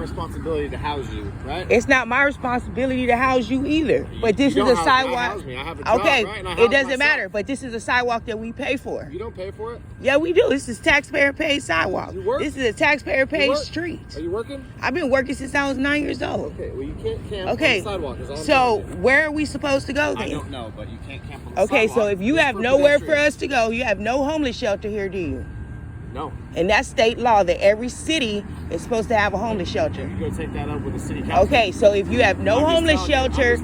responsibility to house you, right? It's not my responsibility to house you either. But this is a sidewalk. I have a job, okay, right? And I it doesn't myself. matter. But this is a sidewalk that we pay for. You don't pay for it? Yeah, we do. This is taxpayer-paid sidewalk. You work? This is a taxpayer-paid street. Are you working? I've been working since I was 9 years old. Okay, well you can't camp on the sidewalk. So where are we supposed to go then? I don't know, but you can't camp on the sidewalk. Okay, so if you have nowhere for us to go, you have no homeless shelter here, do you? No. And that's state law that every city is supposed to have a homeless shelter. You go take that up with the city council. Okay, so if you have no homeless shelter,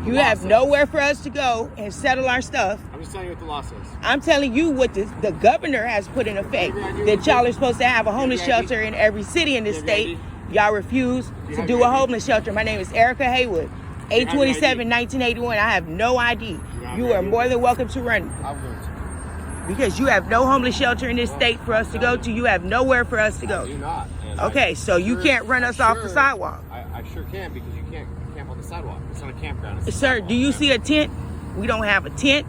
you have nowhere for us to go and settle our stuff. I'm just telling you what the law says. I'm telling you what the governor has put in effect, that y'all are supposed to have a homeless shelter in every city in this state. Y'all refuse to do a homeless shelter. My name is Erica Haywood, 827-1981. I have no ID. You are more than welcome to run. I'm going to. Because you have no homeless shelter in this state for us to go to. You have nowhere for us to go. I do not. Okay, so you can't run us off the sidewalk. I sure can, because you can't camp on the sidewalk. It's not a campground. Sir, do you see a tent? We don't have a tent.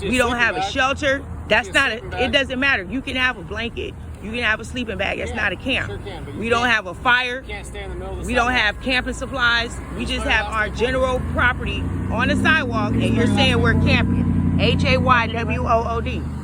We don't have a shelter. That's not it doesn't matter. You can have a blanket. You can have a sleeping bag. It's not a camp. Sure can, we don't have a fire. You can't stay in the middle of the We don't have camping supplies. We just have our general property on the sidewalk, and you're saying we're camping. Haywood.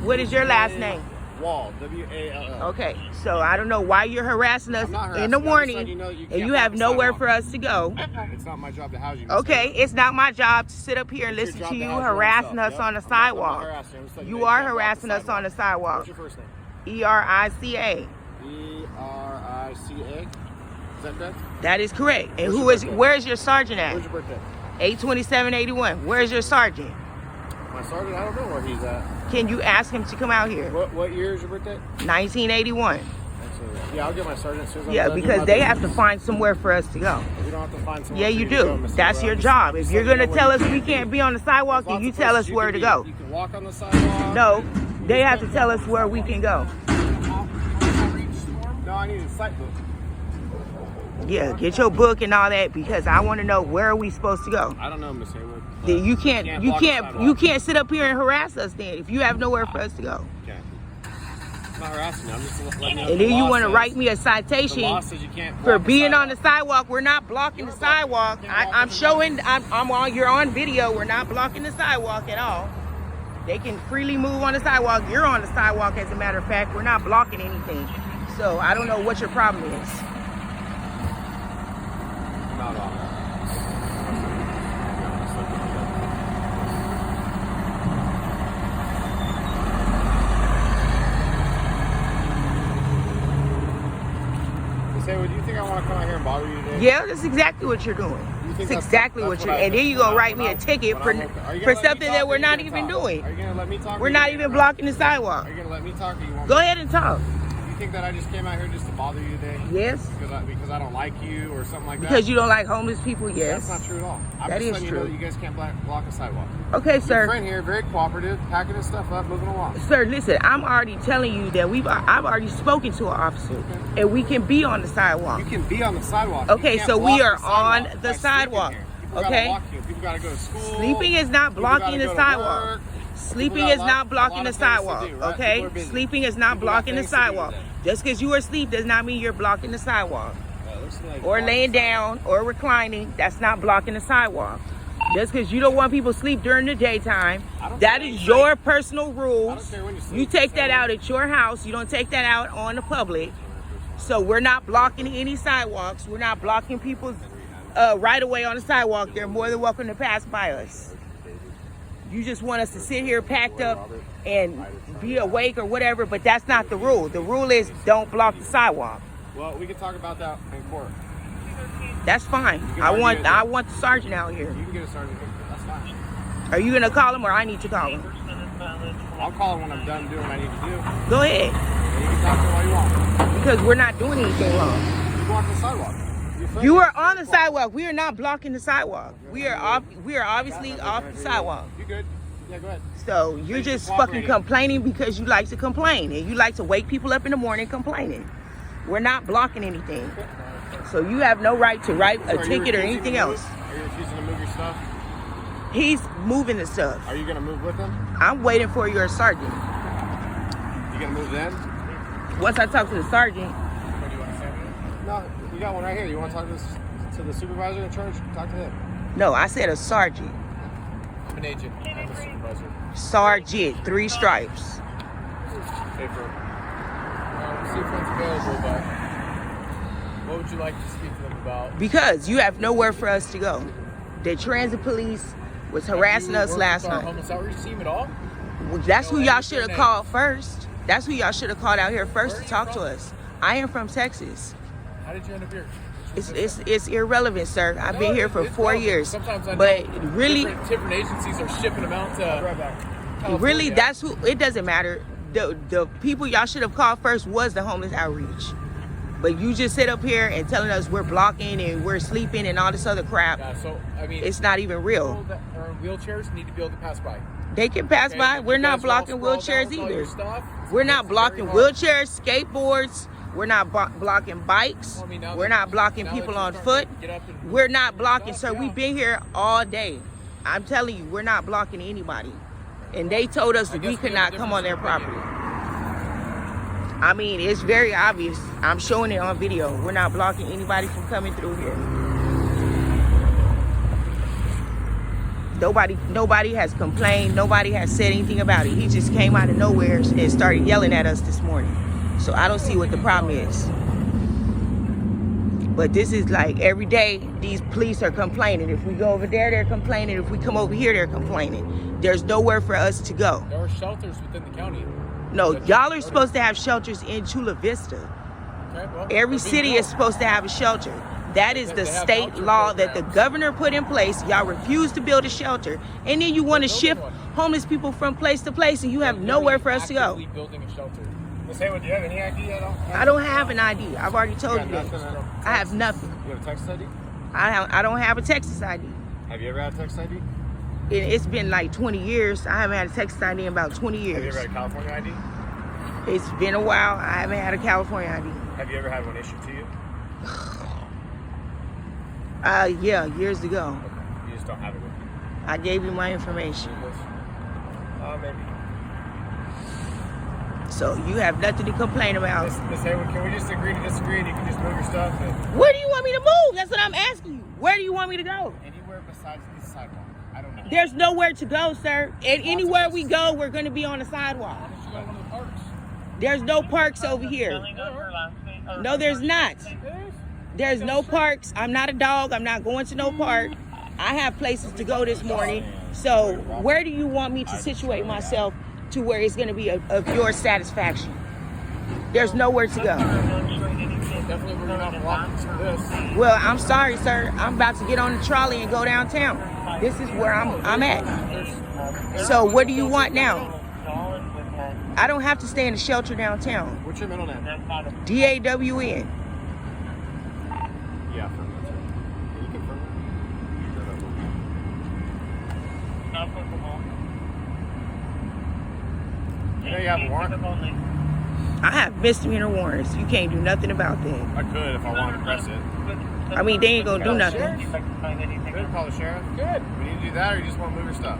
What is your last name? Wall. W-A-L-L. Okay, so I don't know why you're harassing us in the morning, and you have nowhere for us to go. It's not my job to house you. Okay, it's not my job to sit up here and listen to you harassing us on the sidewalk. You are harassing us on the sidewalk. What's your first name? E-R-I-C-A. E-R-I-C-A? Is that correct? That is correct. And where's your sergeant at? Where's your birthday? 827-81. Where's your sergeant? My sergeant? I don't know where he's at. Can you ask him to come out here? What year is your birthday? 1981. Yeah, I'll get my sergeant as soon as I'm Yeah, done because they have to find somewhere for us to go. We don't have to find somewhere. Yeah, you do. That's your job. If you're going to tell us we can't be on the sidewalk, then you tell us where to go. You can walk on the sidewalk. No, they have to tell us where we can go. No, I need a site book. Yeah, get your book and all that, because I want to know where are we supposed to go. I don't know, Miss Haywood. You can't sit up here and harass us then if you have nowhere for us to go. Okay. I'm not harassing you. I'm just letting you know. And then you want to write me a citation for being on the sidewalk. We're not blocking the sidewalk. I'm showing. I'm on. You're on video. We're not blocking the sidewalk at all. They can freely move on the sidewalk. You're on the sidewalk, as a matter of fact. We're not blocking anything. So I don't know what your problem is. Not all. Would you think I want to come out here and bother you today? Yeah, that's exactly what you're doing. That's exactly what you're doing. And then you're going to write me a ticket for something that we're not even doing. Are you going to let me talk? We're not even blocking the sidewalk. Are you going to let me talk, or you want Go ahead and talk. You think that I just came out here just to bother you today? Yes. Because I don't like you or something like that? Because you don't like homeless people? Yes. That's not true at all. That is true. You know that you guys can't block a sidewalk. Okay, sir. Your friend here, very cooperative, packing his stuff up, moving along. Sir, listen, I'm already telling you that I've already spoken to an officer, and we can be on the sidewalk. You can be on the sidewalk. Okay, so we are on the sidewalk. Okay? People gotta go to school. Sleeping is not blocking the sidewalk. Sleeping is not blocking the sidewalk, okay? Sleeping is not blocking the sidewalk. Just because you are asleep does not mean you're blocking the sidewalk. Or laying down or reclining, that's not blocking the sidewalk. Just because you don't want people to sleep during the daytime, that is your personal rules. You take that out at your house. You don't take that out on the public. So we're not blocking any sidewalks. We're not blocking people's right away on the sidewalk. They're more than welcome to pass by us. You just want us to sit here packed up and be awake or whatever, but that's not the rule. The rule is don't block the sidewalk. Well, we can talk about that in court. That's fine. I want the sergeant out here. You can get a sergeant here. That's fine. Are you gonna call him or I need to call him? I'll call him when I'm done doing what I need to do. Go ahead. And you can talk to him all you want. Because we're not doing anything wrong. You block the sidewalk. You are on the sidewalk. We are not blocking the sidewalk. We are obviously off the sidewalk. You good? Yeah, go ahead. So you're just fucking complaining because you like to complain and you like to wake people up in the morning complaining. We're not blocking anything. So you have no right to write a ticket or anything else. Are you refusing to move your stuff? He's moving the stuff. Are you going to move with him? I'm waiting for your sergeant. You going to move then? Once I talk to the sergeant. What do you want to say to him? No, We got one right here. You want to talk to the supervisor in charge? Talk to him. No, I said a sergeant. I'm an agent. I'm a supervisor. Sergeant, 3 stripes. Pay for it. We'll see if one's available, but what would you like to speak to them about? Because you have nowhere for us to go. The transit police was harassing us last night. Homeless outreach team at all? Well, that's who y'all should have called first. That's who y'all should have called out here first to talk to us. I am from Texas. How did you end up here? It's irrelevant, sir. I've been here for 4 years. But really, different agencies are shipping them out to California. Really, that's who. It doesn't matter. The people y'all should have called first was the homeless outreach. But you just sit up here and telling us we're blocking and we're sleeping and all this other crap. Yeah, so I mean, it's not even real. People that are in wheelchairs need to be able to pass by. They can pass by. We're not blocking wheelchairs either. We're not blocking wheelchairs, skateboards. We're not blocking bikes. We're not blocking people on foot. We're not blocking, sir. We've been here all day. I'm telling you, we're not blocking anybody. And they told us that we could not come on their property. I mean, it's very obvious. I'm showing it on video. We're not blocking anybody from coming through here. Nobody has complained. Nobody has said anything about it. He just came out of nowhere and started yelling at us this morning. So I don't see what the problem is. But this is like every day, these police are complaining. If we go over there, they're complaining. If we come over here, they're complaining. There's nowhere for us to go. There are shelters within the county. No, y'all are supposed to have shelters in Chula Vista. Okay, well, every city is supposed to have a shelter. That is the state law that the governor put in place. Y'all refuse to build a shelter. And then you want to shift homeless people from place to place and you have nowhere for us to go. Building a shelter. Let's say, do you have any ID at all? I don't have an ID. I've already told you that. I have nothing. You have a Texas ID? I don't have a Texas ID. Have you ever had a Texas ID? It's been like 20 years. I haven't had a Texas ID in about 20 years. Have you ever had a California ID? It's been a while. I haven't had a California ID. Have you ever had one issued to you? Yeah, years ago. Okay. You just don't have it with you. I gave you my information. Maybe. So you have nothing to complain about. Miss Haywood, can we just agree to disagree and you can just move your stuff? Where do you want me to move? That's what I'm asking you. Where do you want me to go? Anywhere besides the sidewalk. I don't know. There's nowhere to go, sir. And anywhere we go, we're going to be on the sidewalk. Why don't you go to one of the parks? There's no parks over here. No, there's not. There's no parks. I'm not a dog. I'm not going to no park. I have places to go this morning. So where do you want me to situate myself to where it's going to be of your satisfaction? There's nowhere to go. Well, I'm sorry, sir. I'm about to get on the trolley and go downtown. This is where I'm at. So what do you want now? I don't have to stay in the shelter downtown. What's your middle name? DAWN. Yeah. Can you confirm it? You know you have a warrant? I have misdemeanor warrants. You can't do nothing about that. I could if I wanted to press it. I mean, they ain't gonna do nothing. Good, call the sheriff. Good. We need to do that, or you just want to move your stuff?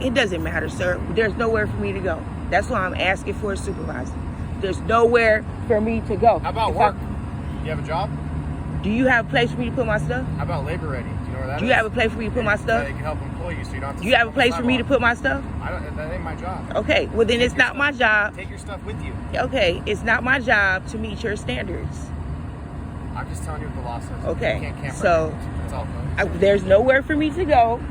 It doesn't matter, sir. There's nowhere for me to go. That's why I'm asking for a supervisor. There's nowhere for me to go. How about work? You have a job? Do you have a place for me to put my stuff? How about labor ready? Do you know where that is? Do you have a place for me to put my stuff? They can help employ you so you don't have to. Do you have a place for me to put my stuff? That ain't my job. Okay, well then it's not my job. Take your stuff with you. Okay, it's not my job to meet your standards. I'm just telling you what the law says. Okay, You can't camp so that's all. There's nowhere for me to go.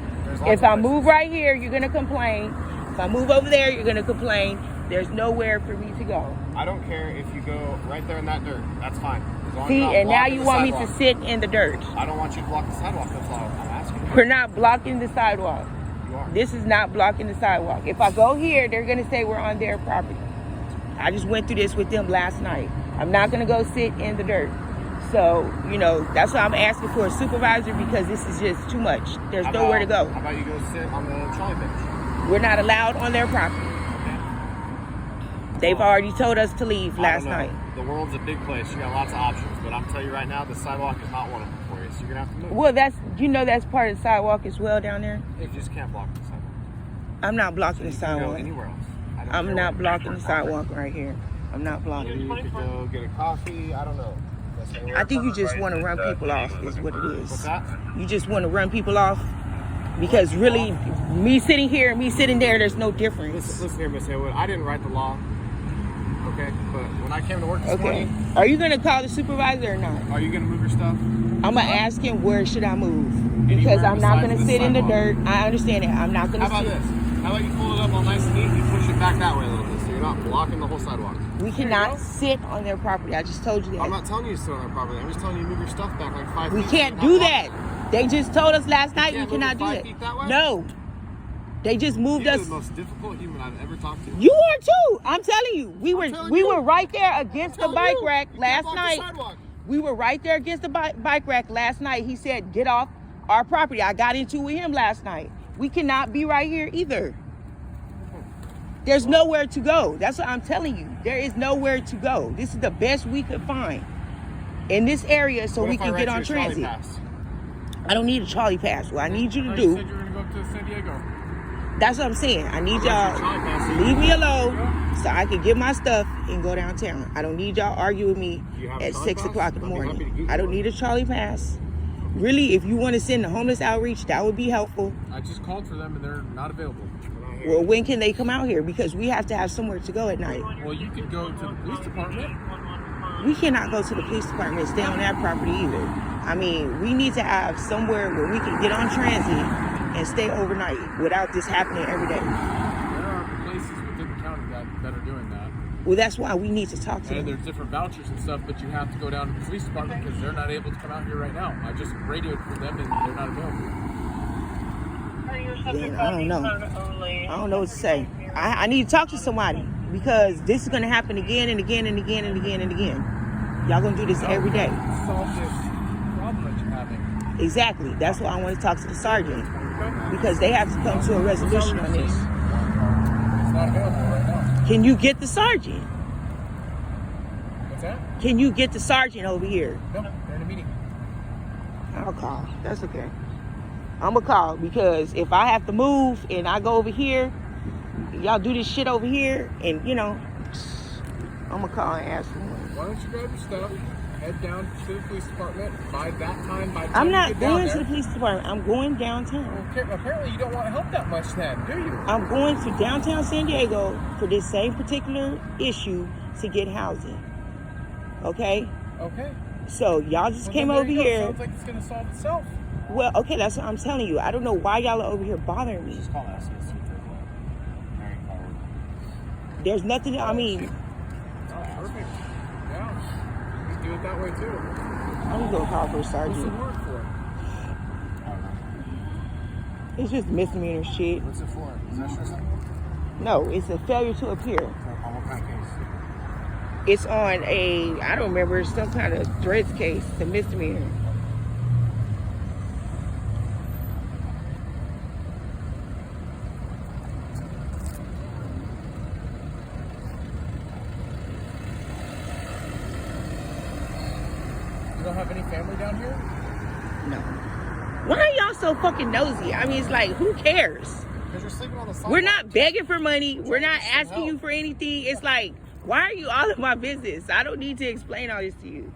If I move places. right here, you're gonna complain. If I move over there, you're gonna complain. There's nowhere for me to go. I don't care if you go right there in that dirt. That's fine. As long as See, you're not and now blocking you the want sidewalk. me to sit in the dirt. I don't want you to block the sidewalk. That's all I'm asking. We're not blocking the sidewalk. You are. This is not blocking the sidewalk. If I go here, they're gonna say we're on their property. I just went through this with them last night. I'm not gonna go sit in the dirt. So, that's why I'm asking for a supervisor, because this is just too much. There's nowhere to go. How about you go sit on the trolley bench? We're not allowed on their property. They've already told us to leave last night. The world's a big place. You got lots of options, but I'm telling you right now, the sidewalk is not one of them for you. So you're gonna have to move. Well, that's part of the sidewalk as well down there. You just can't block the sidewalk. I'm not blocking the You can go sidewalk. anywhere else. I'm not blocking the sidewalk right here. I'm not blocking. You could go get a coffee. I don't know. I think you just want to run people off is what it is. What's that? You just want to run people off because really, me sitting here and me sitting there, there's no difference. Listen here, Miss Haywood. I didn't write the law. Okay, but when I came to work this morning... Are you going to call the supervisor or not? Are you going to move your stuff? I'm going to ask him where should I move. Because I'm not going to sit in the dirt. I understand it. I'm not going to sit. How about this? How about you pull it up all nice and neat and you push it back that way a little bit so you're not blocking the whole sidewalk. We cannot sit on their property. I just told you that. I'm not telling you to sit on their property. I'm just telling you to move your stuff back like 5 feet. We can't do that. They just told us last night we cannot do that. No. They just moved us. You're the most difficult human I've ever talked to. You are too. I'm telling you. We were right there against the bike rack last night. We were right there against the bike rack last night. He said, get off our property. I got into it with him last night. We cannot be right here either. There's nowhere to go. That's what I'm telling you. There is nowhere to go. This is the best we could find in this area so we can get on transit. I don't need a trolley pass. What I need you to do. You said you were going to go to San Diego. That's what I'm saying. I need y'all to leave me alone so I can get my stuff and go downtown. I don't need y'all argue with me at 6 o'clock in the morning. I don't need a trolley pass. Really, if you want to send the homeless outreach, that would be helpful. I just called for them and they're not available. Well, when can they come out here? Because we have to have somewhere to go at night. Well, you could go to the police department. We cannot go to the police department and stay on that property either. I mean, we need to have somewhere where we can get on transit and stay overnight without this happening every day. There are places within the county that are doing that. Well, that's why we need to talk to them. And there's different vouchers and stuff, but you have to go down to the police department because they're not able to come out here right now. I just radioed for them and they're not available. Then I don't know. I don't know what to say. I need to talk to somebody because this is going to happen again and again and again and again and again. Y'all going to do this every day. Solve this problem that you're having. Exactly. That's why I want to talk to the sergeant because they have to come to a resolution on this. It's not available right now. Can you get the sergeant? What's that? Can you get the sergeant over here? No, they're in a meeting. I'll call. That's okay. I'm going to call because if I have to move and I go over here, y'all do this shit over here, and, you know, I'm going to call and ask for one. Why don't you grab your stuff, head down to the police department, by the time I'm not going to the police department. I'm going downtown. Okay, apparently you don't want to help that much then, do you? I'm going to downtown San Diego for this same particular issue to get housing. Okay? Okay. So y'all just came over here. Sounds like it's going to solve itself. Well, okay, that's what I'm telling you. I don't know why y'all are over here bothering me. Just call us. There's nothing, I mean. Oh, perfect. Yeah. You do it that way too. I'm going to call for a sergeant. What's the word for it? It's just misdemeanor shit. What's it for? Possession or something? No, it's a failure to appear. On what kind of case? It's on a, I don't remember, some kind of threats case. It's a misdemeanor. You don't have any family down here? No. Why are y'all so fucking nosy? I mean, it's like, who cares? Because you're sleeping on the sidewalk. We're not begging for money. We're not asking you for anything. It's like, why are you all in my business? I don't need to explain all this to you.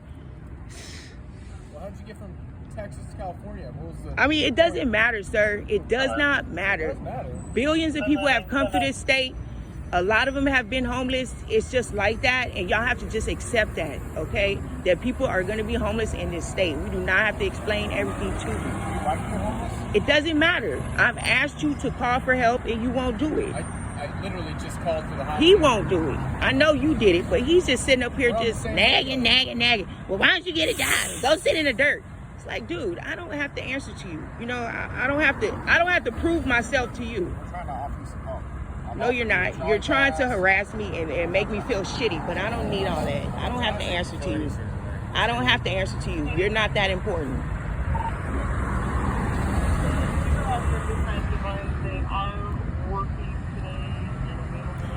Well, how'd you get from Texas to California? What was the... I mean, it doesn't matter, sir. It does not matter. It does matter. Billions of people have come to this state. A lot of them have been homeless. It's just like that, and y'all have to just accept that, okay? That people are going to be homeless in this state. We do not have to explain everything to you. Do you like being homeless? It doesn't matter. I've asked you to call for help, and you won't do it. I literally just called for the hospital. He won't do it. I know you did it, but he's just sitting up here just nagging. Well, why don't you get a job? Go sit in the dirt. It's like, dude, I don't have to answer to you. You know, I don't have to prove myself to you. I'm trying to offer you some help. No, you're not. You're trying to harass me and make me feel shitty, but I don't need all that. I don't have to answer to you. I don't have to answer to you. You're not that important.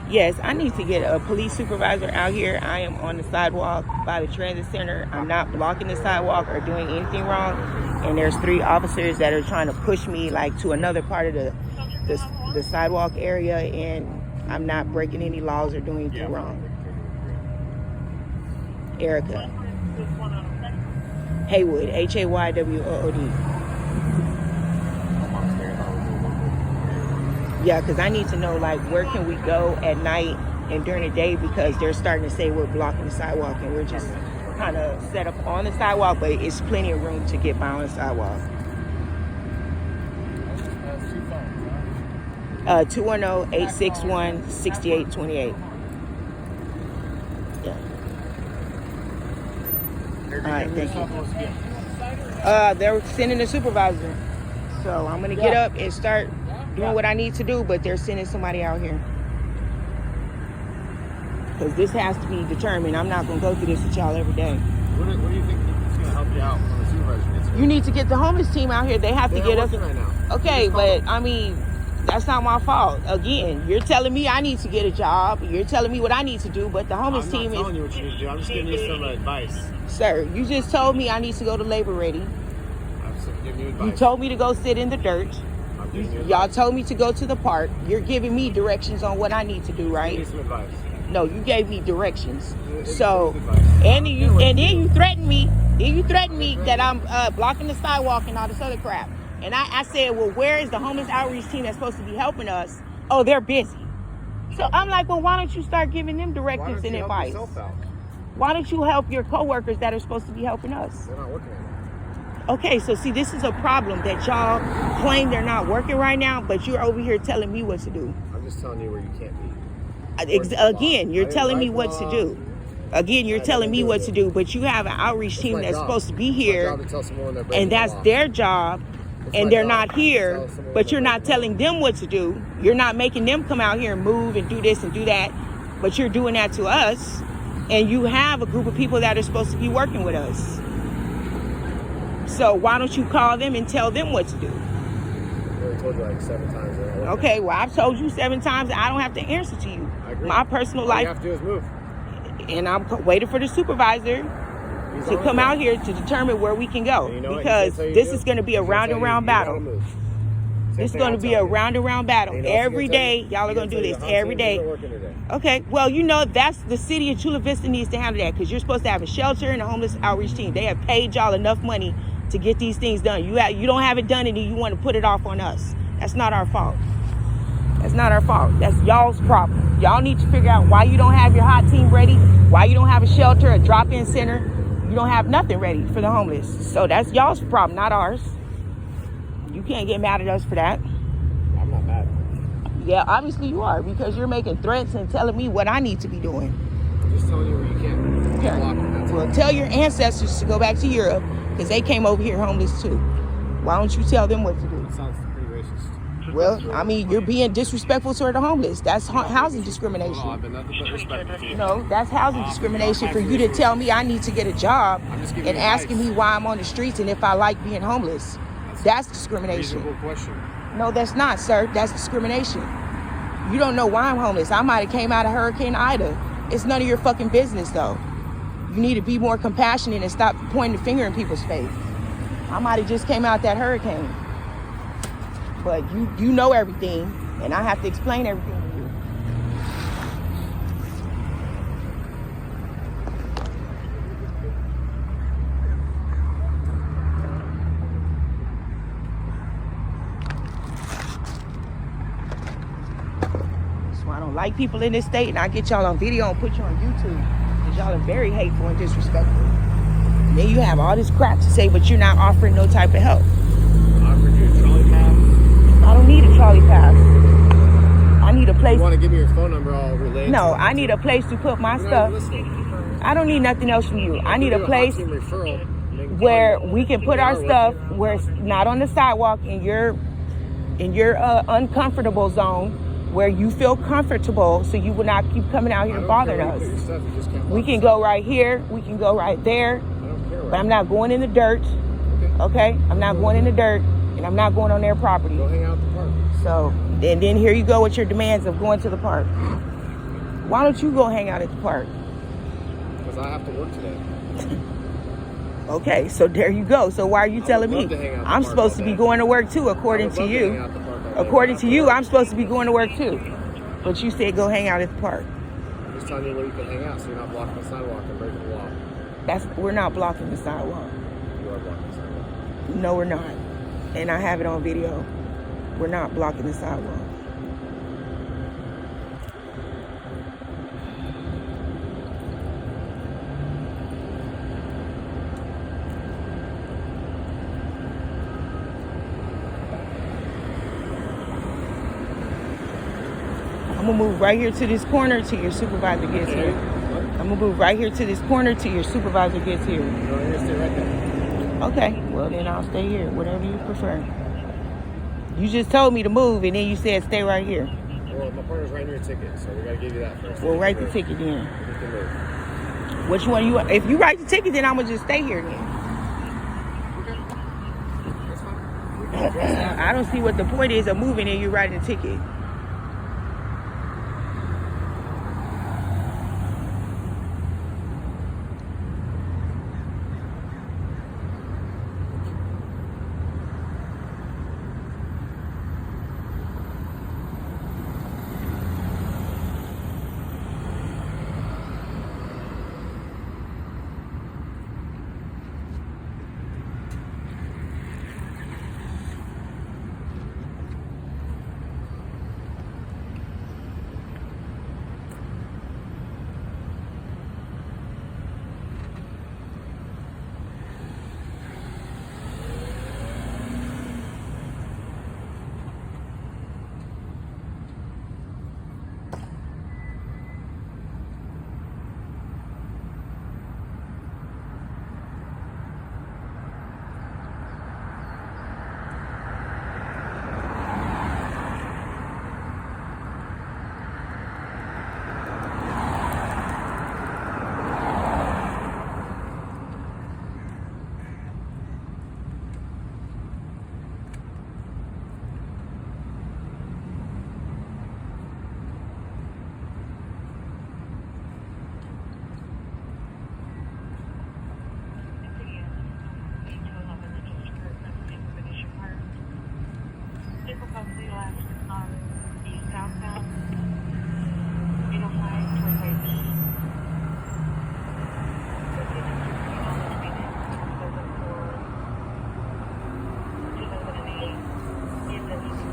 Yes, I need to get a police supervisor out here. I am on the sidewalk by the transit center. I'm not blocking the sidewalk or doing anything wrong. And there's 3 officers that are trying to push me like to another part of the sidewalk area, and I'm not breaking any laws or doing anything wrong. Erica. Haywood, Haywood. Yeah, because I need to know, like, where can we go at night and during the day, because they're starting to say we're blocking the sidewalk, and we're just kind of set up on the sidewalk, but it's plenty of room to get by on the sidewalk. 210-861-6828. Yeah. All right, thank you. They're sending a supervisor. So I'm going to get up and start doing what I need to do, but they're sending somebody out here. Because this has to be determined. I'm not going to go through this with y'all every day. What do you think is going to help you out when the supervisor gets here? You need to get the homeless team out here. They have to get us. Right now. Okay, but I mean, that's not my fault. Again, you're telling me I need to get a job. You're telling me what I need to do, but the homeless team is... I'm not telling you what you need to do. I'm just giving you some advice. Sir, you just told me I need to go to Labor Ready. I'm just giving you advice. You told me to go sit in the dirt. Y'all told me to go to the park. You're giving me directions on what I need to do, right? Give me some advice. No, you gave me directions. So, and then you threatened me. Then you threatened me that I'm blocking the sidewalk and all this other crap. And I said, well, where is the homeless outreach team that's supposed to be helping us? Oh, they're busy. So I'm like, well, why don't you start giving them directives and advice? Why don't you help your coworkers that are supposed to be helping us? They're not working right now. Okay, so see, this is a problem that y'all claim they're not working right now, but you're over here telling me what to do. I'm just telling you where you can't be. Again, you're telling me what to do. Again, you're telling me what to do, but you have an outreach team that's supposed to be here, and that's their job, and they're not here, but you're not telling them what to do. You're not making them come out here and move and do this and do that, but you're doing that to us, and you have a group of people that are supposed to be working with us. So why don't you call them and tell them what to do? I already told you like 7 times. Okay, well, I've told you 7 times. I don't have to answer to you. I agree. My personal life. All you have to do is move. And I'm waiting for the supervisor to come out here to determine where we can go. You know because this is going to be a round and round battle. This is going to be a round and round battle. Every day, y'all are going to do this. Every day. Okay, well, you know, that's the city of Chula Vista needs to handle that, because you're supposed to have a shelter and a homeless outreach team. They have paid y'all enough money to get these things done. You don't have it done, and you want to put it off on us. That's not our fault. That's not our fault. That's y'all's problem. Y'all need to figure out why you don't have your hot team ready, why you don't have a shelter, a drop-in center. You don't have nothing ready for the homeless. So that's y'all's problem, not ours. You can't get mad at us for that. I'm not mad. Yeah, obviously you are, because you're making threats and telling me what I need to be doing. I'm just telling you where you can't. Okay. Well, tell your ancestors to go back to Europe, because they came over here homeless too. Why don't you tell them what to do? That sounds pretty racist. Well, I mean, you're being disrespectful toward the homeless. That's housing discrimination. I've been nothing but respectful to you. No, that's housing discrimination for you to tell me I need to get a job and asking me why I'm on the streets and if I like being homeless. That's discrimination. Reasonable question. No, that's not, sir. That's discrimination. You don't know why I'm homeless. I might have came out of Hurricane Ida. It's none of your fucking business, though. You need to be more compassionate and stop pointing the finger in people's face. I might have just came out that hurricane. But you know everything, and I have to explain everything to you. So I don't like people in this state, and I get y'all on video and put you on YouTube, because y'all are very hateful and disrespectful. And then you have all this crap to say, but you're not offering no type of help. I offered you a trolley pass. I don't need a trolley pass. I need a place. You want to give me your phone number? I'll relay. No, I need a place to put my stuff. I don't need nothing else from you. I need a place where we can put our stuff where it's not on the sidewalk, in your uncomfortable zone, where you feel comfortable, so you will not keep coming out here bothering us. We can go right here. We can go right there. But I'm not going in the dirt. Okay? I'm not going in the dirt. And I'm not going on their property. Go hang out at the park. So, and then here you go with your demands of going to the park. Why don't you go hang out at the park? Because I have to work today. Okay, so there you go. So why are you telling me? I'm supposed to be going to work too, according to you. According to you, I'm supposed to be going to work too. But you said go hang out at the park. I'm just telling you where you can hang out, so you're not blocking the sidewalk and breaking the law. We're not blocking the sidewalk. blocking the sidewalk. No, we're not. And I have it on video. We're not blocking the sidewalk. I'm gonna move right here to this corner till your supervisor gets here. I'm gonna move right here to this corner till your supervisor gets here. No, you're gonna stay right there. Okay, well then I'll stay here, whatever you prefer. You just told me to move and then you said stay right here. Well, my partner's writing your ticket, so we gotta give you that first. Well, write the ticket then. You can move. Which one you want? If you write the ticket, then I'm gonna just stay here then. Okay. That's fine. We can address that. I don't see what the point is of moving and you writing the ticket.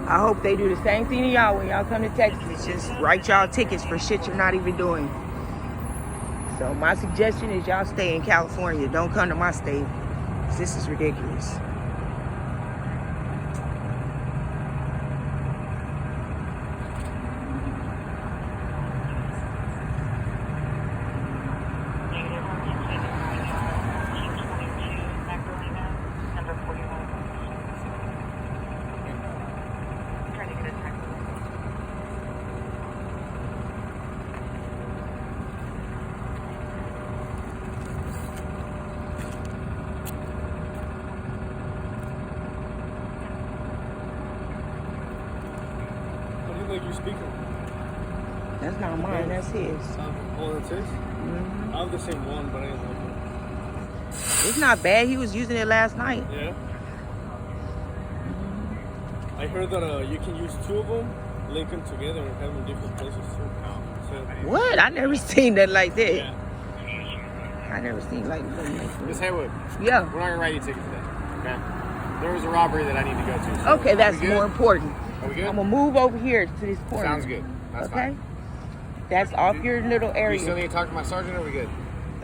I hope they do the same thing to y'all when y'all come to Texas. Just write y'all tickets for shit you're not even doing. So my suggestion is y'all stay in California. Don't come to my state. This is ridiculous. Your speaker. That's not mine, that's his. Oh, that's his? Mm-hmm. I have the same one, but I didn't like it. It's not bad. He was using it last night. Yeah? I heard that you can use two of them, link them together, and have them in different places too. So, What? I never seen that like that. Yeah. I never seen like that. Miss Haywood. Yeah. We're not gonna write you a ticket today. Okay? There was a robbery that I need to go to. So Okay, that's more important. Are we good? I'm gonna move over here to this corner. Sounds good. That's okay? fine. That's off your little Do area. you still need to talk to my sergeant, or are we good?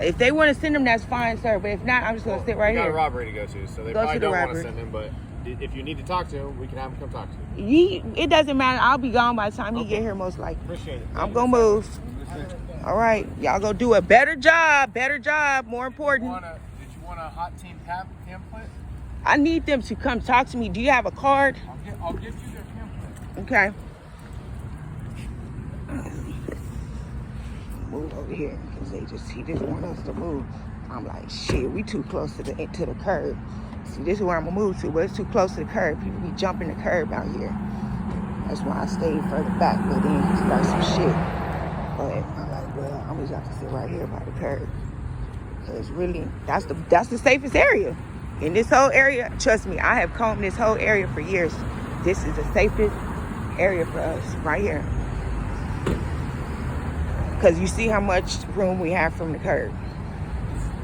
If they want to send him, that's fine, sir. But if not, I'm just gonna sit right we got here. a robbery to go to, so they Go probably to the don't want to robbery. send him. But if you need to talk to him, we can have him come talk to you. It doesn't matter. I'll be gone by the time he get here, most likely. Appreciate it. I'm gonna move. All right, y'all go do a better job. Better job. More important. Did you want a hot team pamphlet? I need them to come talk to me. Do you have a card? I'll get you their pamphlet. Okay. Move over here because he just want us to move. I'm like, shit, we too close to the curb. See, this is where I'm gonna move to, but it's too close to the curb. People be jumping the curb out here. That's why I stayed further back, but then he started some shit. But I'm like, well, I'm just have to sit right here by the curb. Cause really, that's the safest area. In this whole area, trust me, I have combed this whole area for years. This is the safest area for us, right here. Because you see how much room we have from the curb.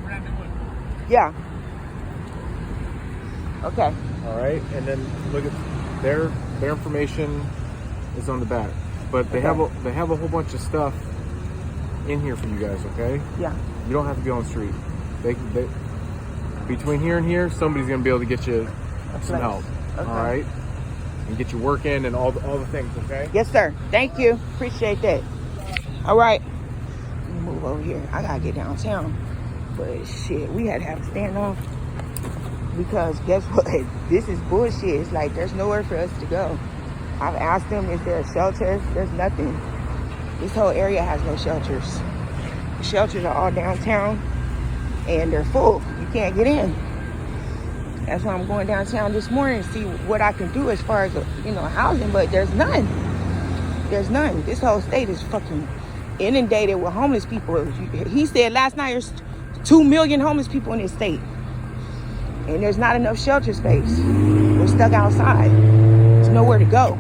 We're not doing. Yeah. Okay. All right, and then look at their information is on the back, but they have a whole bunch of stuff in here for you guys. Okay. Yeah. You don't have to be on the street. They between here and here, somebody's gonna be able to get you some help. Okay. All right, and get you working and all the things. Okay. Yes, sir. Thank you. Appreciate that. All right. Move over here. I gotta get downtown, but shit, we had to have a standoff because guess what? This is bullshit. It's like there's nowhere for us to go. I've asked them, is there a shelter? There's nothing. This whole area has no shelters. The shelters are all downtown, and they're full. You can't get in. That's why I'm going downtown this morning to see what I can do as far as, housing, but there's none. There's none. This whole state is fucking inundated with homeless people. He said last night there's 2 million homeless people in this state, and there's not enough shelter space. We're stuck outside. There's nowhere to go.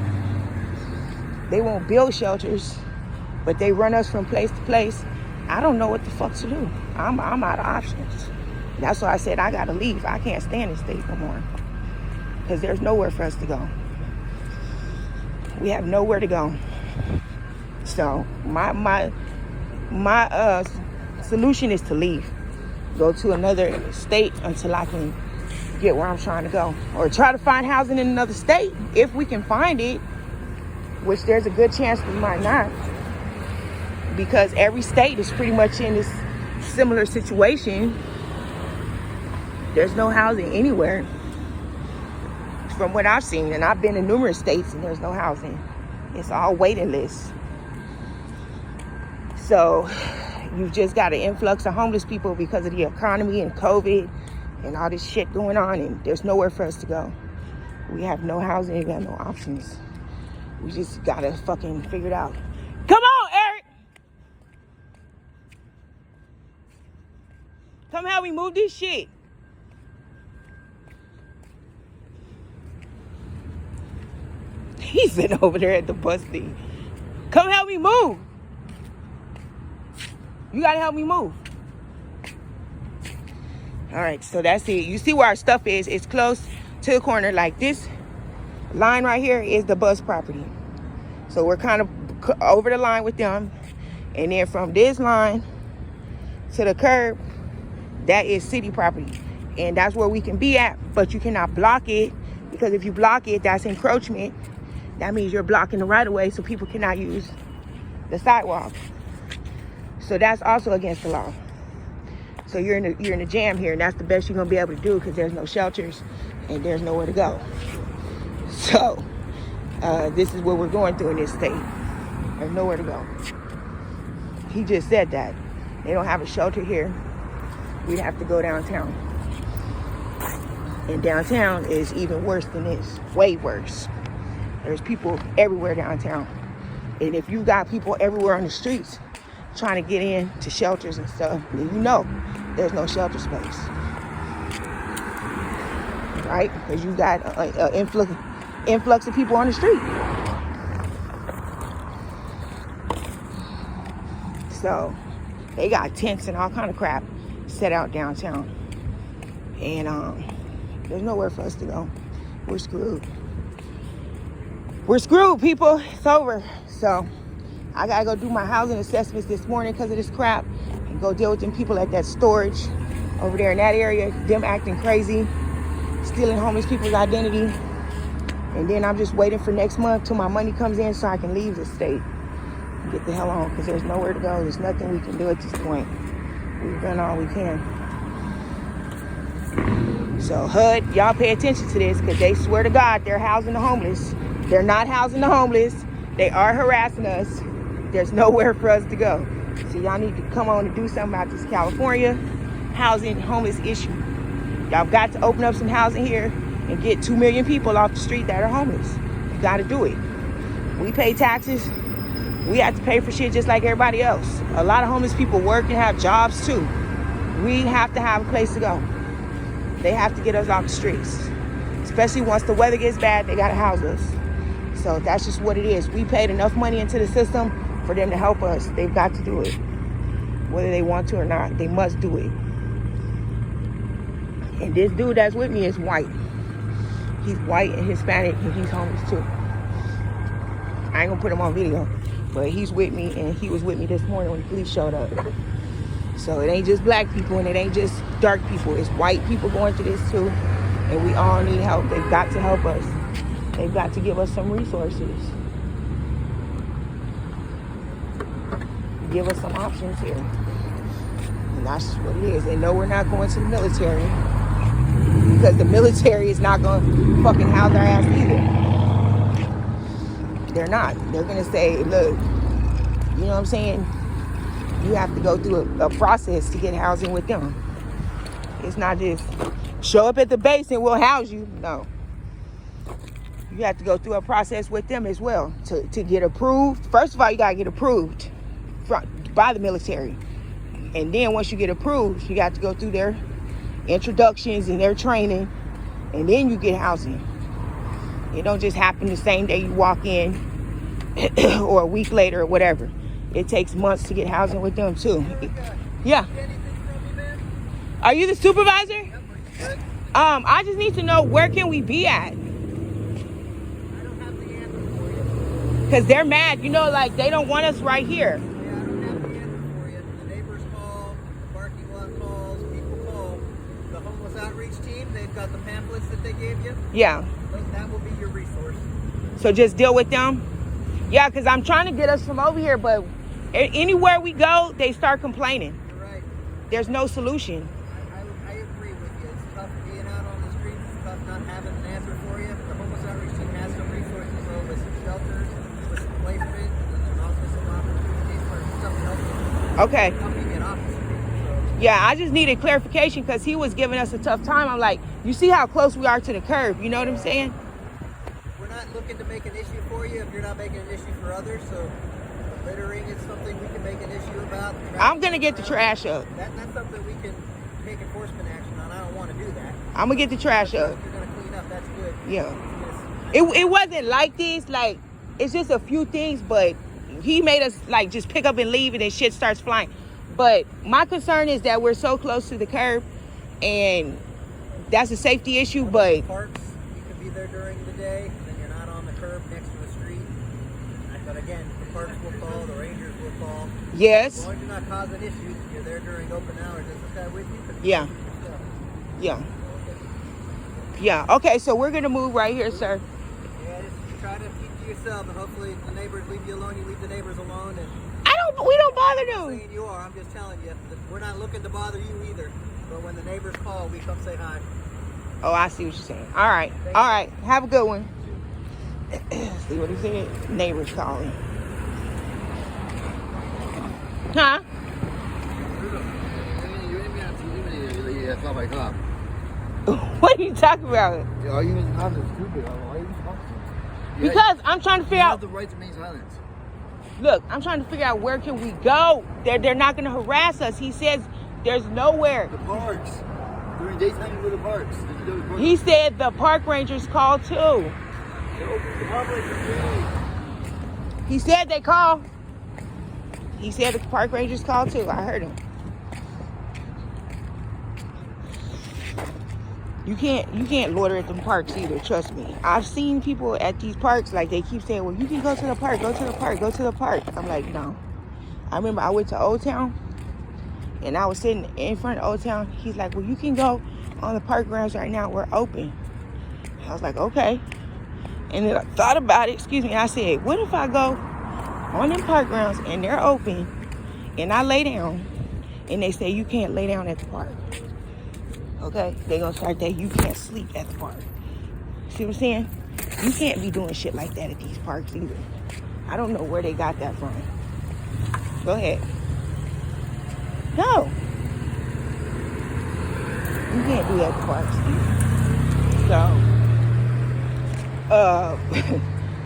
They won't build shelters, but they run us from place to place. I don't know what the fuck to do. I'm out of options. That's why I said I gotta leave. I can't stay in this state no more because there's nowhere for us to go. We have nowhere to go. So my solution is to leave, go to another state until I can get where I'm trying to go, or try to find housing in another state if we can find it, which there's a good chance we might not, because every state is pretty much in this similar situation. There's no housing anywhere from what I've seen, and I've been in numerous states and there's no housing. It's all waiting lists. So you've just got an influx of homeless people because of the economy and COVID and all this shit going on, and there's nowhere for us to go. We have no housing, we got no options. We just gotta fucking figure it out. Come on, Eric! Come help me move this shit. He's sitting over there at the bus thing. Come help me move. You gotta help me move. All right, so that's it. You see where our stuff is. It's close to the corner. Like this line right here is the bus property. So we're kind of over the line with them. And then from this line to the curb, that is city property. And that's where we can be at, but you cannot block it, because if you block it, that's encroachment. That means you're blocking the right of way so people cannot use the sidewalk. So that's also against the law. So you're in a jam here, and that's the best you're gonna be able to do because there's no shelters and there's nowhere to go. So this is what we're going through in this state. There's nowhere to go. He just said that. They don't have a shelter here. We'd have to go downtown. And downtown is even worse than this, way worse. There's people everywhere downtown. And if you got people everywhere on the streets trying to get in to shelters and stuff, then you know there's no shelter space. Right? Because you got an influx of people on the street. So they got tents and all kind of crap set out downtown. And there's nowhere for us to go. We're screwed. We're screwed, people. It's over. So I gotta go do my housing assessments this morning because of this crap, and go deal with them people at that storage over there in that area, them acting crazy, stealing homeless people's identity. And then I'm just waiting for next month till my money comes in so I can leave the state and get the hell on, because there's nowhere to go. There's nothing we can do at this point. We've done all we can. So HUD, y'all pay attention to this, because they swear to God they're housing the homeless. They're not housing the homeless. They are harassing us. There's nowhere for us to go. So y'all need to come on and do something about this California housing homeless issue. Y'all got to open up some housing here and get 2 million people off the street that are homeless. You got to do it. We pay taxes. We have to pay for shit just like everybody else. A lot of homeless people work and have jobs too. We have to have a place to go. They have to get us off the streets. Especially once the weather gets bad, they got to house us. So that's just what it is. We paid enough money into the system for them to help us. They've got to do it. Whether they want to or not, they must do it. And this dude that's with me is white. He's white and Hispanic, and he's homeless too. I ain't gonna put him on video, but he's with me, and he was with me this morning when the police showed up. So it ain't just black people, and it ain't just dark people. It's white people going through this too, and we all need help. They've got to help us. They've got to give us some resources. Give us some options here. And that's what it is. They know we're not going to the military, because the military is not going to fucking house our ass either. They're not. They're going to say, look, you know what I'm saying? You have to go through a process to get housing with them. It's not just show up at the base and we'll house you. No. You have to go through a process with them as well to get approved. First of all, you got to get approved by the military. And then once you get approved, you got to go through their introductions and their training, and then you get housing. It don't just happen the same day you walk in or a week later or whatever. It takes months to get housing with them too. Yeah. Are you the supervisor? I just need to know, where can we be at? Because they're mad, you know, like they don't want us right here. Got the pamphlets that they gave you? Yeah. That will be your resource. So just deal with them? Yeah, because I'm trying to get us from over here, but anywhere we go, they start complaining. You're right. There's no solution. I agree with you. It's tough being out on the streets. It's tough not having an answer for you. The homeless outreach team has some resources, though, with some shelters, with some placement, and there's also some opportunities for something else. Okay. Helping get options. Yeah, I just needed clarification because he was giving us a tough time. I'm like, you see how close we are to the curb. You know what I'm saying? We're not looking to make an issue for you if you're not making an issue for others. So littering is something we can make an issue about. I'm going to get the trash up. That's something we can take enforcement action on. I don't want to do that. I'm going to get the trash up. If you're going to clean up, that's good. Yeah. It wasn't like this. Like, it's just a few things, but he made us, like, just pick up and leave, and then shit starts flying. But my concern is that we're so close to the curb, and that's a safety issue, but... Parks, you can be there during the day, and then you're not on the curb next to the street. But again, the parks will call, the rangers will call. Yes. As long as you're not causing issues, you're there during open hours. Is this guy with you? Yeah. Yeah. Yeah. Okay, so we're going to move right here, sir. Yeah, just try to keep to yourself, and hopefully the neighbors leave you alone. You leave the neighbors alone, and... We don't bother them. I'm not saying you are. I'm just telling you. We're not looking to bother you either. But when the neighbors call, we come say hi. Oh, I see what you're saying. All right. All right. Have a good one. See what he said? Neighbors calling. Huh? What are you talking about? Are you stupid? Why are you talking? Because I'm trying to figure out. You have the right to remain silent. Look, I'm trying to figure out, where can we go? They're not going to harass us. He says there's nowhere. The parks. During daytime, you go to the parks. He said the park rangers call too. He said they call. He said the park rangers call too. I heard him. You can't loiter at them parks either, trust me. I've seen people at these parks, like, they keep saying, well, you can go to the park, go to the park, go to the park. I'm like, no. I remember I went to Old Town, and I was sitting in front of Old Town. He's like, well, you can go on the park grounds right now. We're open. I was like, okay. And then I thought about it, and I said, what if I go on them park grounds and they're open, and I lay down, and they say you can't lay down at the park? Okay, they're gonna start that you can't sleep at the park. See what I'm saying? You can't be doing shit like that at these parks either. I don't know where they got that from. Go ahead. No. You can't do that at the parks either. So,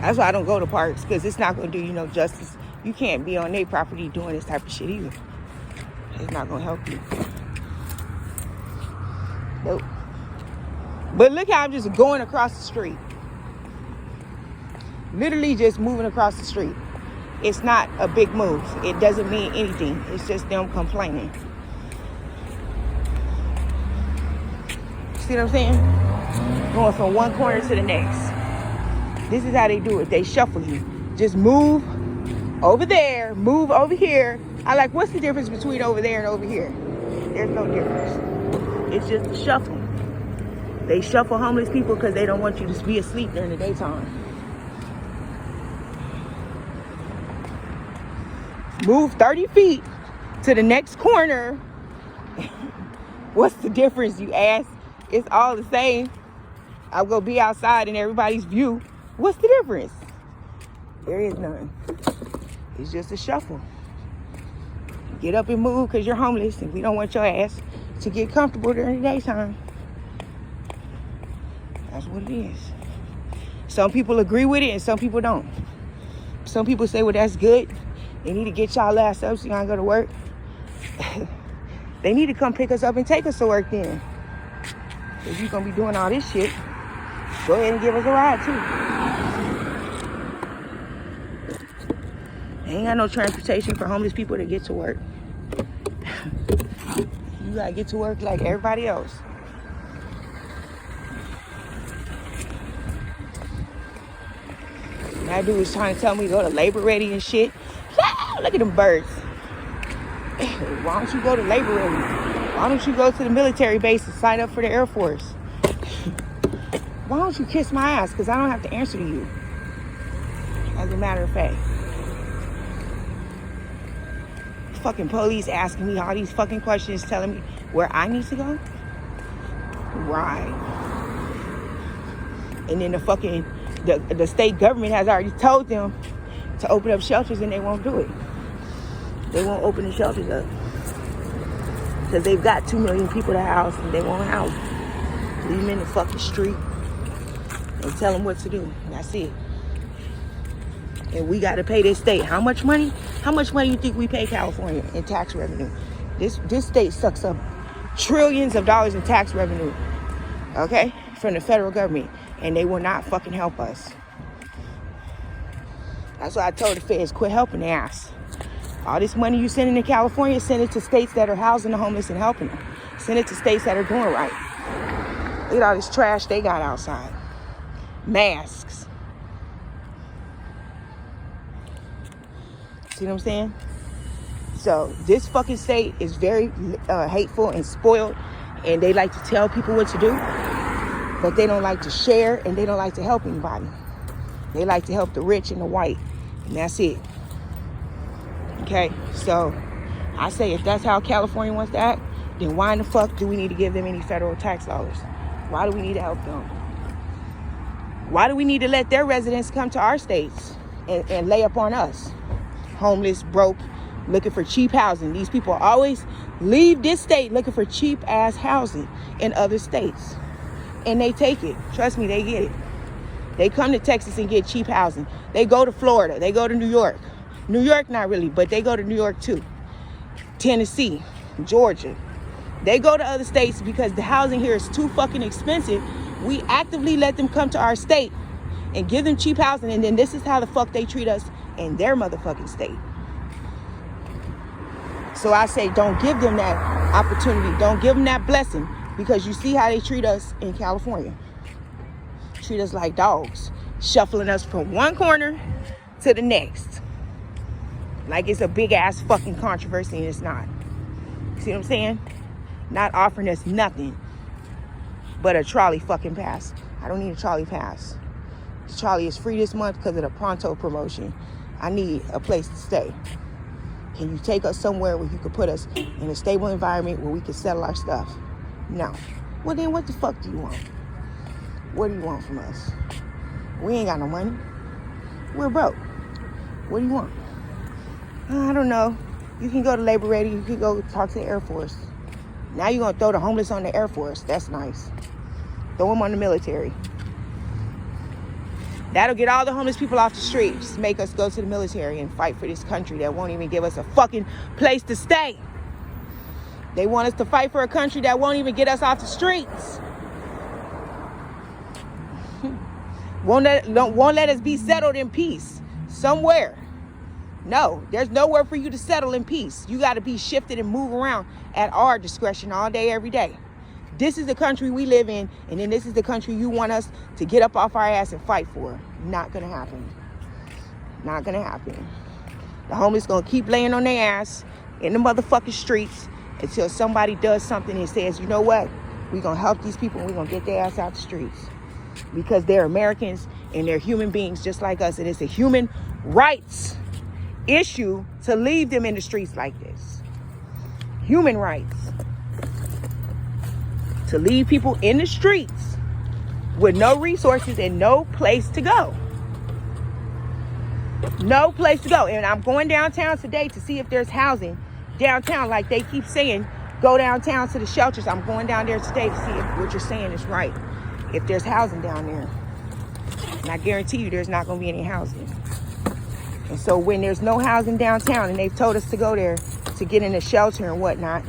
that's why I don't go to parks, because it's not gonna do you no justice. You can't be on their property doing this type of shit either. It's not gonna help you. Nope. But look how I'm just going across the street. Literally just moving across the street. It's not a big move. It doesn't mean anything. It's just them complaining. See what I'm saying? Going from one corner to the next. This is how they do it. They shuffle you. Just move over there, move over here. I like, what's the difference between over there and over here? There's no difference. It's just a shuffle. They shuffle homeless people because they don't want you to be asleep during the daytime. Move 30 feet to the next corner. What's the difference, you ask? It's all the same. I'm going to be outside in everybody's view. What's the difference? There is none. It's just a shuffle. Get up and move because you're homeless and we don't want your ass to get comfortable during the daytime. That's what it is. Some people agree with it and some people don't. Some people say, well, that's good. They need to get y'all ass up so y'all go to work. They need to come pick us up and take us to work then. If you're going to be doing all this shit, go ahead and give us a ride too. Ain't got no transportation for homeless people to get to work. You gotta get to work like everybody else. That dude was trying to tell me to go to labor ready and shit. Look at them birds. Why don't you go to labor ready? Why don't you go to the military base and sign up for the Air Force? Why don't you kiss my ass? Because I don't have to answer to you. As a matter of fact. Fucking police asking me all these fucking questions, telling me where I need to go. Right. And then the state government has already told them to open up shelters and they won't do it. They won't open the shelters up. Because they've got 2 million people to house and they won't house. Leave them in the fucking street and tell them what to do. That's it. And we got to pay this state. How much money? How much money you think we pay California in tax revenue? This state sucks up trillions of dollars in tax revenue, okay, from the federal government, and they will not fucking help us. That's why I told the feds, quit helping their ass. All this money you sending to California, send it to states that are housing the homeless and helping them. Send it to states that are doing right. Look at all this trash they got outside. Masks. See what I'm saying? So this fucking state is very hateful and spoiled, and they like to tell people what to do, but they don't like to share and they don't like to help anybody. They like to help the rich and the white, and that's it. Okay, so I say if that's how California wants to act, then why in the fuck do we need to give them any federal tax dollars? Why do we need to help them? Why do we need to let their residents come to our states and lay up on us? Homeless, broke, looking for cheap housing. These people always leave this state looking for cheap ass housing in other states. And they take it. Trust me, they get it. They come to Texas and get cheap housing. They go to Florida. They go to New York. New York, not really, but they go to New York too. Tennessee, Georgia. They go to other states because the housing here is too fucking expensive. We actively let them come to our state and give them cheap housing, and then this is how the fuck they treat us in their motherfucking state. So I say, don't give them that opportunity. Don't give them that blessing, because you see how they treat us in California. Treat us like dogs, shuffling us from one corner to the next. Like it's a big ass fucking controversy, and it's not. See what I'm saying? Not offering us nothing but a trolley fucking pass. I don't need a trolley pass. The trolley is free this month because of the Pronto promotion. I need a place to stay. Can you take us somewhere where you could put us in a stable environment where we can settle our stuff? No. Well, then what the fuck do you want? What do you want from us? We ain't got no money. We're broke. What do you want? I don't know. You can go to Labor Ready. You can go talk to the Air Force. Now you're going to throw the homeless on the Air Force. That's nice. Throw them on the military. That'll get all the homeless people off the streets. Make us go to the military and fight for this country that won't even give us a fucking place to stay. They want us to fight for a country that won't even get us off the streets. Won't let us be settled in peace somewhere. No, there's nowhere for you to settle in peace. You got to be shifted and move around at our discretion all day, every day. This is the country we live in, and then this is the country you want us to get up off our ass and fight for. Not gonna happen. Not gonna happen. The homeless gonna keep laying on their ass in the motherfucking streets until somebody does something and says, you know what? We're gonna help these people and we're gonna get their ass out the streets. Because they're Americans and they're human beings just like us. And it's a human rights issue to leave them in the streets like this. Human rights. To leave people in the streets with no resources and no place to go. No place to go. And I'm going downtown today to see if there's housing downtown. Like they keep saying, go downtown to the shelters. I'm going down there today to see if what you're saying is right. If there's housing down there. And I guarantee you there's not going to be any housing. And so when there's no housing downtown and they've told us to go there to get in a shelter and whatnot,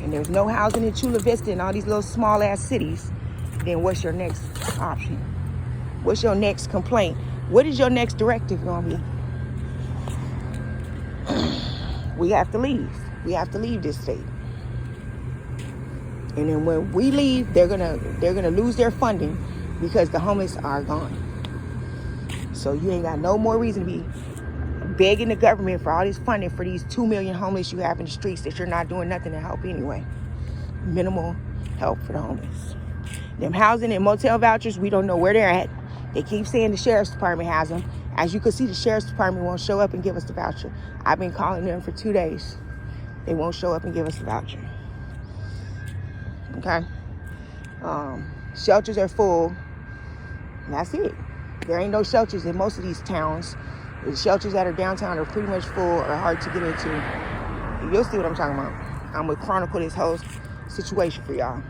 and there's no housing in Chula, Vista and all these little small ass cities, then what's your next option? What's your next complaint? What is your next directive going to be? We have to leave. We have to leave this state. And then when we leave, they're gonna lose their funding because the homeless are gone. So you ain't got no more reason to be begging the government for all this funding for these 2 million homeless you have in the streets that you're not doing nothing to help anyway. Minimal help for the homeless. Them housing and motel vouchers, we don't know where they're at. They keep saying the sheriff's department has them. As you can see, the sheriff's department won't show up and give us the voucher. I've been calling them for 2 days. They won't show up and give us the voucher. Okay? Shelters are full. And that's it. There ain't no shelters in most of these towns. The shelters that are downtown are pretty much full or hard to get into. You'll see what I'm talking about. I'm going to chronicle this whole situation for y'all.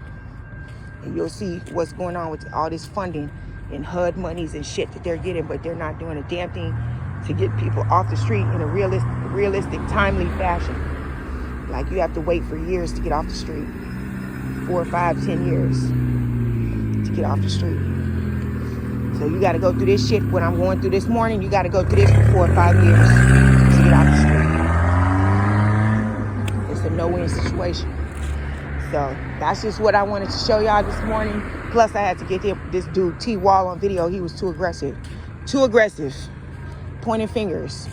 And you'll see what's going on with all this funding and HUD monies and shit that they're getting, but they're not doing a damn thing to get people off the street in a realistic, timely fashion. Like you have to wait for years to get off the street. 4, 5, 10 years to get off the street. So you got to go through this shit. What I'm going through this morning, you got to go through this for 4 or 5 years to get off the street. It's a no-win situation. So that's just what I wanted to show y'all this morning. Plus I had to get this dude T-Wall on video. He was too aggressive. Too aggressive. Pointing fingers.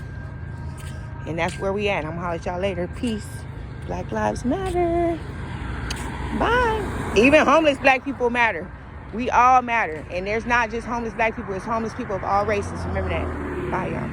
And that's where we at. I'm gonna holler at y'all later. Peace. Black lives matter. Bye. Even homeless black people matter. We all matter. And there's not just homeless black people. It's homeless people of all races. Remember that. Bye, y'all.